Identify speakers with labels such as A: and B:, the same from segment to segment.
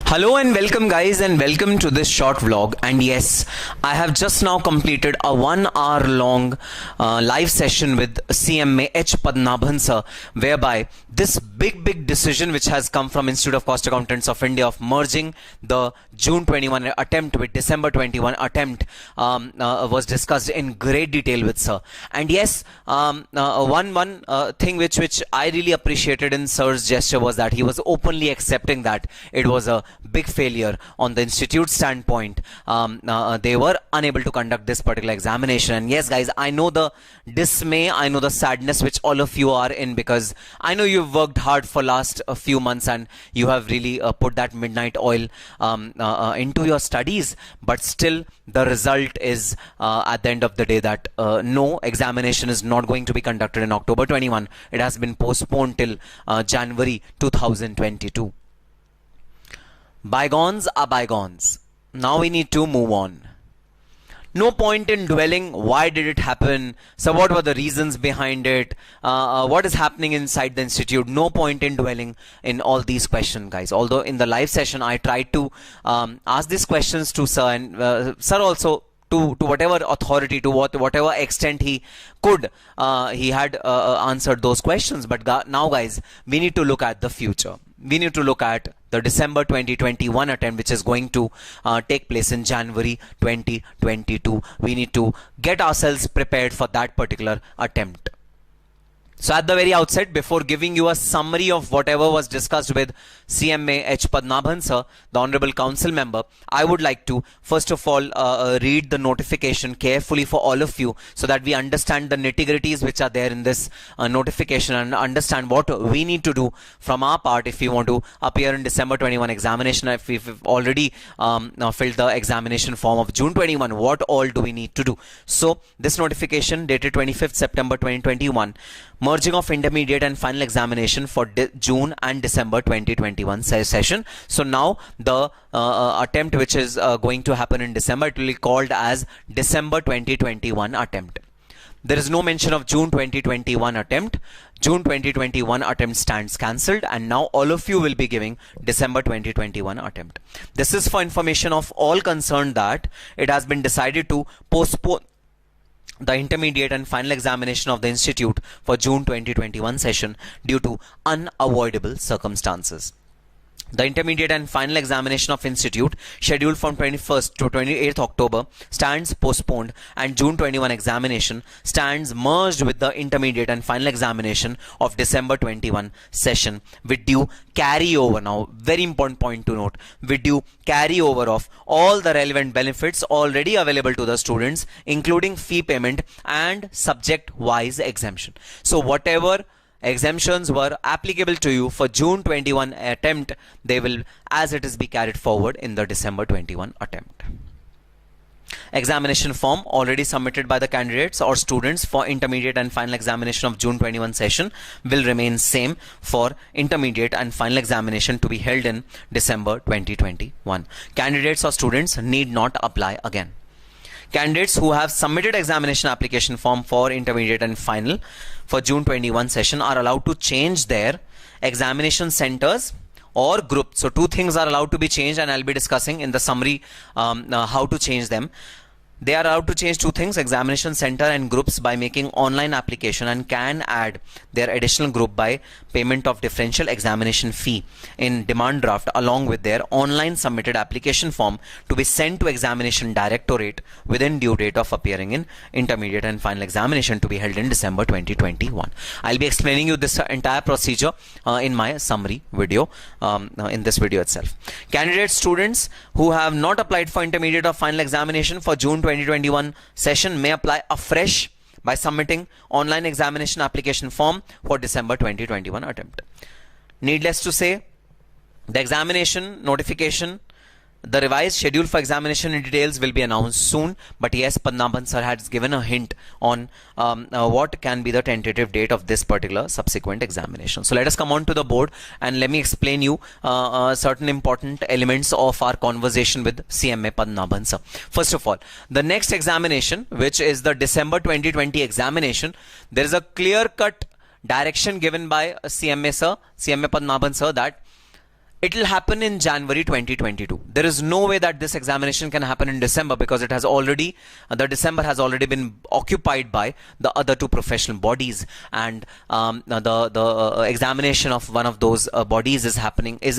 A: Hello and welcome guys, and welcome to this short vlog. And yes, I have just now completed a 1 hour long live session with CMA H Padmanabhan sir, whereby this big decision which has come from Institute of Cost Accountants of India of merging the June 21 attempt with December 21 attempt was discussed in great detail with sir. And yes, one thing which I really appreciated in sir's gesture was that he was openly accepting that it was a big failure on the institute standpoint. They were unable to conduct this particular examination. And yes guys, I know the dismay, I know the sadness which all of you are in, because I know you've worked hard for last a few months and you have really put that midnight oil into your studies, but still the result is at the end of the day that no, examination is not going to be conducted in October 21. It has been postponed till January 2022. Bygones are bygones. Now we need to move on. No point in dwelling why did it happen, so what were the reasons behind it, what is happening inside the institute. No point in dwelling in all these questions guys, although in the live session I tried to ask these questions to sir, and sir also to whatever authority, to whatever extent he could, he had answered those questions. But now guys, we need to look at the future. We need to look at the December 2021 attempt, which is going to take place in January 2022. We need to get ourselves prepared for that particular attempt. So at the very outset, before giving you a summary of whatever was discussed with CMA H Padmanabhan sir, the Honorable Council Member, I would like to first of all read the notification carefully for all of you, so that we understand the nitty-gritties which are there in this notification, and understand what we need to do from our part if we want to appear in December 21 examination. If we've already filled the examination form of June 21, what all do we need to do? So this notification dated 25th September 2021, merging of intermediate and final examination for June and December 2021 session. So now the attempt which is going to happen in December, it will be called as December 2021 attempt. There is no mention of June 2021 attempt. June 2021 attempt stands cancelled, and now all of you will be giving December 2021 attempt. This is for information of all concerned that it has been decided to postpone the intermediate and final examination of the institute for June 2021 session due to unavoidable circumstances. The intermediate and final examination of institute, scheduled from 21st to 28th October, stands postponed, and June 21 examination stands merged with the intermediate and final examination of December 21 session with due carryover. Now, very important point to note, with due carryover of all the relevant benefits already available to the students, including fee payment and subject-wise exemption. So whatever exemptions were applicable to you for June 21 attempt, they will as it is be carried forward in the December 21 attempt. Examination form already submitted by the candidates or students for intermediate and final examination of June 21 session will remain same for intermediate and final examination to be held in December 2021. Candidates or students need not apply again. Candidates who have submitted examination application form for intermediate and final for June 21 session are allowed to change their examination centers or group. So two things are allowed to be changed, and I'll be discussing in the summary how to change them. They are allowed to change two things, examination center and groups, by making online application, and can add their additional group by payment of differential examination fee in demand draft along with their online submitted application form to be sent to examination directorate within due date of appearing in intermediate and final examination to be held in December 2021. I'll be explaining you this entire procedure in my summary video, in this video itself. Candidate students who have not applied for intermediate or final examination for June 2021 session may apply afresh by submitting online examination application form for December 2021 attempt. Needless to say, the examination notification, the revised schedule for examination in details will be announced soon, but yes, Padmanabhan sir has given a hint on what can be the tentative date of this particular subsequent examination. So let us come on to the board and let me explain you certain important elements of our conversation with CMA Padmanabhan sir. First of all, the next examination, which is the December 2020 examination, there is a clear-cut direction given by CMA Padmanabhan sir that it will happen in January 2022. There is no way that this examination can happen in December, because it has already, the December has already been occupied by the other two professional bodies, and the examination of one of those bodies is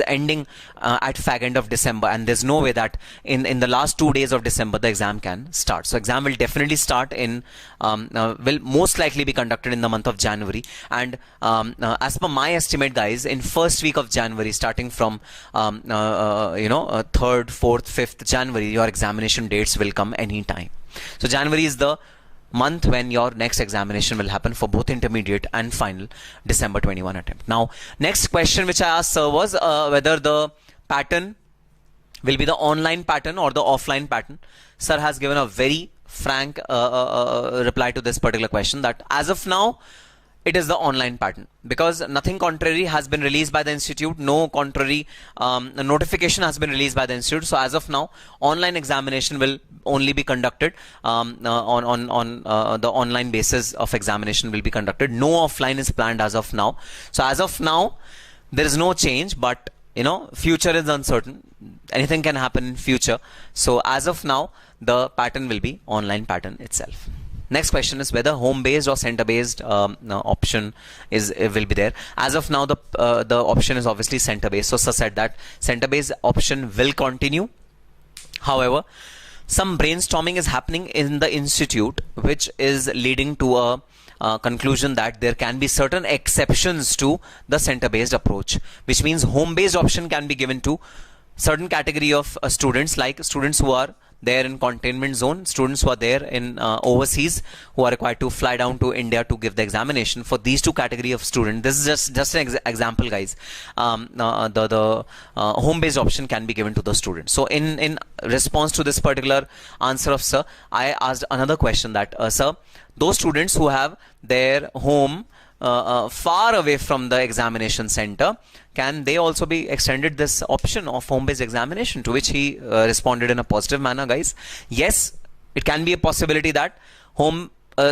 A: ending at fag end of December, and there's no way that in the last 2 days of December the exam can start. So exam will definitely start will most likely be conducted in the month of January, and as per my estimate, guys, in first week of January, starting from 3rd, 4th, 5th January, your examination dates will come anytime. So January is the month when your next examination will happen for both intermediate and final December 21 attempt. Now, next question which I asked sir was whether the pattern will be the online pattern or the offline pattern. Sir has given a very frank reply to this particular question, that as of now, it is the online pattern, because nothing contrary has been released by the institute, no contrary notification has been released by the institute. So as of now, online examination will only be conducted on the online basis of examination will be conducted. No offline is planned as of now. So as of now, there is no change, but future is uncertain. Anything can happen in future. So as of now, the pattern will be online pattern itself. Next question is whether home-based or center-based option will be there. As of now, the option is obviously center-based. So sir said that center-based option will continue. However, some brainstorming is happening in the institute, which is leading to a conclusion that there can be certain exceptions to the center-based approach, which means home-based option can be given to certain category of students, like students who are there in containment zone, students who are there in overseas, who are required to fly down to India to give the examination. For these two category of students, this is just an example, guys. The home-based option can be given to the students. So in response to this particular answer of sir, I asked another question that sir, those students who have their home far away from the examination center, can they also be extended this option of home-based examination? To which he responded in a positive manner, guys. Yes, it can be a possibility that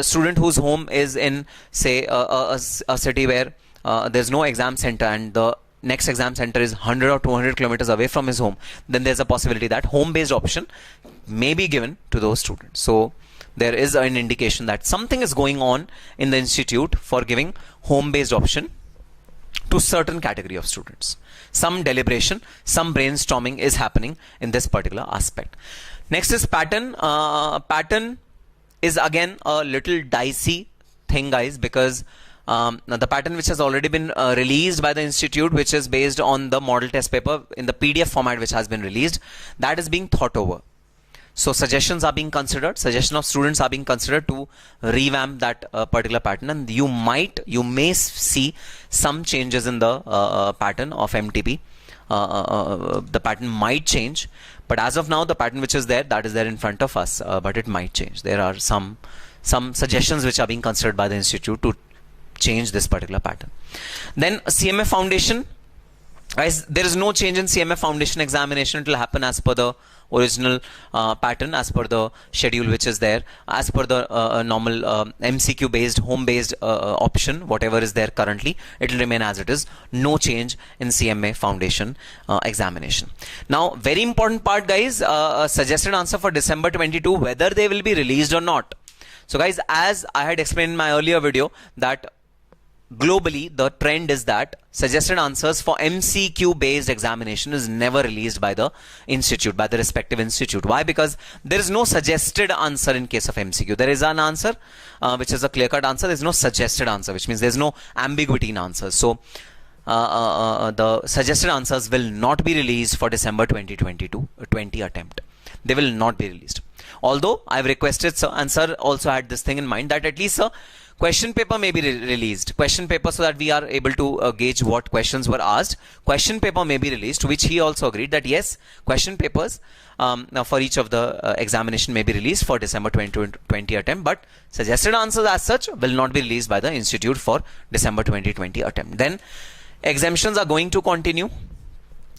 A: student whose home is in, say, a city where there's no exam center, and the next exam center is 100 or 200 kilometers away from his home, then there's a possibility that home-based option may be given to those students. So there is an indication that something is going on in the institute for giving home-based option to certain category of students. Some deliberation, some brainstorming is happening in this particular aspect. Next is pattern. Pattern is again a little dicey thing, guys, because the pattern which has already been released by the institute, which is based on the model test paper in the PDF format which has been released, that is being thought over. So suggestions are being considered, suggestion of students are being considered to revamp that particular pattern, and you may see some changes in the pattern of MTP. The pattern might change, but as of now, the pattern which is there, that is there in front of us, but it might change. There are some suggestions which are being considered by the institute to change this particular pattern. Then CMA Foundation, guys, there is no change in CMA Foundation examination. It will happen as per the original pattern, as per the schedule which is there, as per the normal MCQ based, home based option, whatever is there currently, it will remain as it is. No change in CMA Foundation examination. Now, very important part, guys, suggested answer for December 22, whether they will be released or not. So guys, as I had explained in my earlier video, that globally the trend is that suggested answers for MCQ based examination is never released by the institute, by the respective institute. Why? Because there is no suggested answer in case of MCQ. There is an answer which is a clear-cut answer. There is no suggested answer, which means there is no ambiguity in answers. So the suggested answers will not be released for December 2022 attempt. They will not be released. Although I have requested, sir, and sir also had this thing in mind, that at least, sir, question paper may be released. Question paper, so that we are able to gauge what questions were asked. Question paper may be released, to which he also agreed that yes, question papers for each of the examination may be released for December 2020 attempt, but suggested answers as such will not be released by the institute for December 2020 attempt. Then exemptions are going to continue.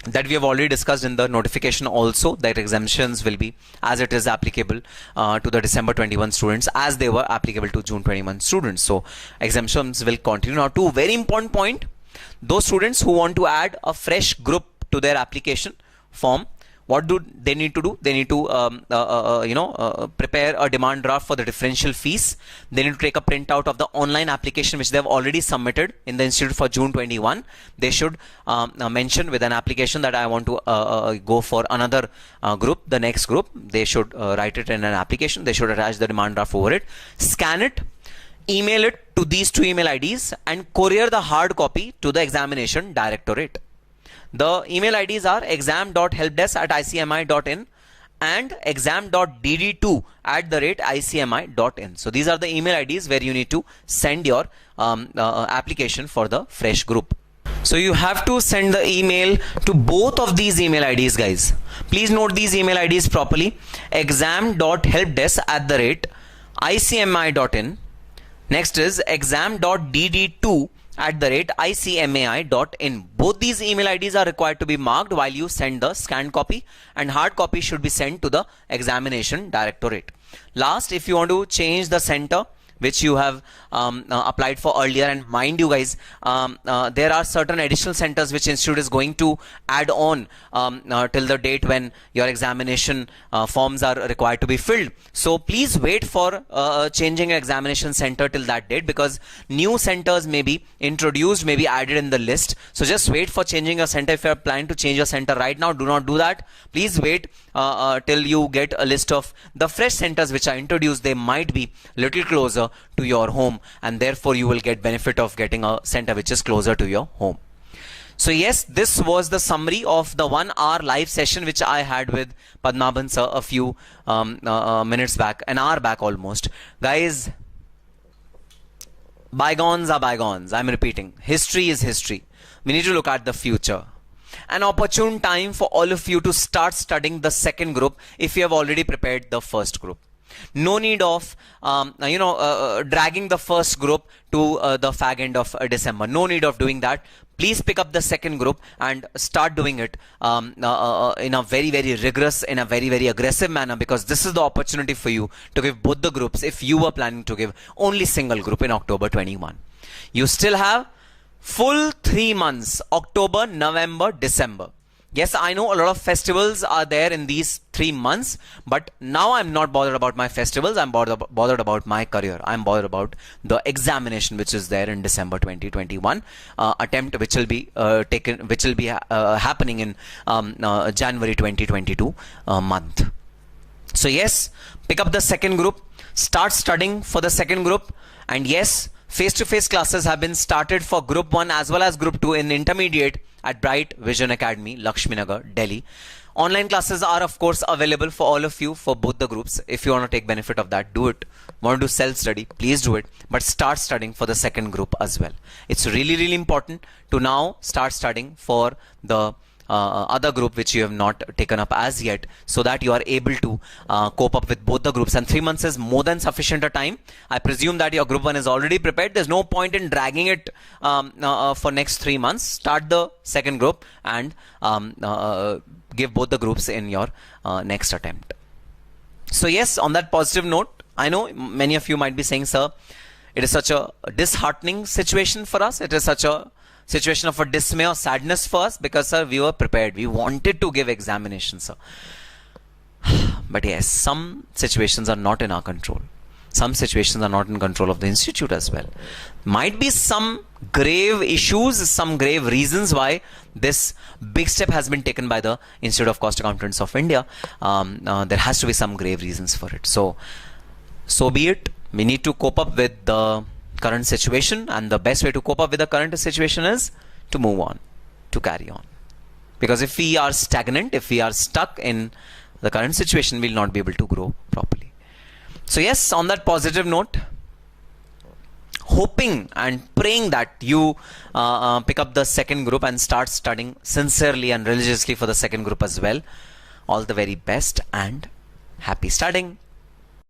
A: That we have already discussed in the notification also, that exemptions will be as it is applicable to the December 21 students as they were applicable to June 21 students. So exemptions will continue. Now, two very important point: those students who want to add a fresh group to their application form. What do they need to do? They need to prepare a demand draft for the differential fees. They need to take a printout of the online application which they have already submitted in the institute for June 21. They should mention with an application that I want to go for another group, the next group. They should write it in an application. They should attach the demand draft over it, scan it, email it to these 2 email IDs, and courier the hard copy to the examination directorate. The email IDs are exam.helpdesk@icmi.in and exam.dd2@icmi.in. So these are the email IDs where you need to send your application for the fresh group. So you have to send the email to both of these email IDs, guys. Please note these email IDs properly. exam.helpdesk@icmi.in. Next is exam.dd2@icmai.in. Both these email IDs are required to be marked while you send the scanned copy, and hard copy should be sent to the examination directorate. Last, if you want to change the center which you have applied for earlier, and mind you guys, there are certain additional centers which institute is going to add on till the date when your examination forms are required to be filled. So please wait for changing your examination center till that date, because new centers may be introduced, may be added in the list. So just wait for changing your center. If you are planning to change your center right now, do not do that. Please wait till you get a list of the fresh centers which are introduced. They might be little closer to your home, and therefore you will get benefit of getting a center which is closer to your home. So yes, this was the summary of the 1 hour live session which I had with Padmanabhan sir a few minutes back, an hour back almost. Guys, bygones are bygones. I'm repeating, history is history. We need to look at the future. An opportune time for all of you to start studying the second group if you have already prepared the first group. No need of dragging the first group to the fag end of December. No need of doing that. Please pick up the second group and start doing it in a very, very rigorous, in a very, very aggressive manner, because this is the opportunity for you to give both the groups if you were planning to give only single group in October 21. You still have full 3 months, October, November, December. Yes, I know a lot of festivals are there in these 3 months, but now I'm not bothered about my festivals. I'm bothered about my career. I'm bothered about the examination which is there in December 2021 attempt, which will be happening in January 2022 month. So yes, pick up the second group, start studying for the second group, and yes, face-to-face classes have been started for Group 1 as well as Group 2 in intermediate at Bright Vision Academy, Laxmi, Nagar, Delhi. Online classes are of course available for all of you for both the groups. If you want to take benefit of that, do it. Want to do self-study, please do it. But start studying for the second group as well. It's really, really important to now start studying for the other group which you have not taken up as yet, so that you are able to cope up with both the groups. And 3 months is more than sufficient a time. I presume that your group 1 is already prepared. There's no point in dragging it for next 3 months. Start the second group and give both the groups in your next attempt. So yes, on that positive note, I know many of you might be saying, sir, it is such a disheartening situation for us. It is such a situation of a dismay or sadness for us, because sir, we were prepared. We wanted to give examinations, sir. But yes, some situations are not in our control. Some situations are not in control of the institute as well. Might be some grave issues, some grave reasons why this big step has been taken by the Institute of Cost Accountants of India. There has to be some grave reasons for it. So be it. We need to cope up with the current situation, and the best way to cope up with the current situation is to move on, to carry on. Because if we are stagnant, if we are stuck in the current situation, we will not be able to grow properly. So yes, on that positive note, hoping and praying that you pick up the second group and start studying sincerely and religiously for the second group as well. All the very best and happy studying.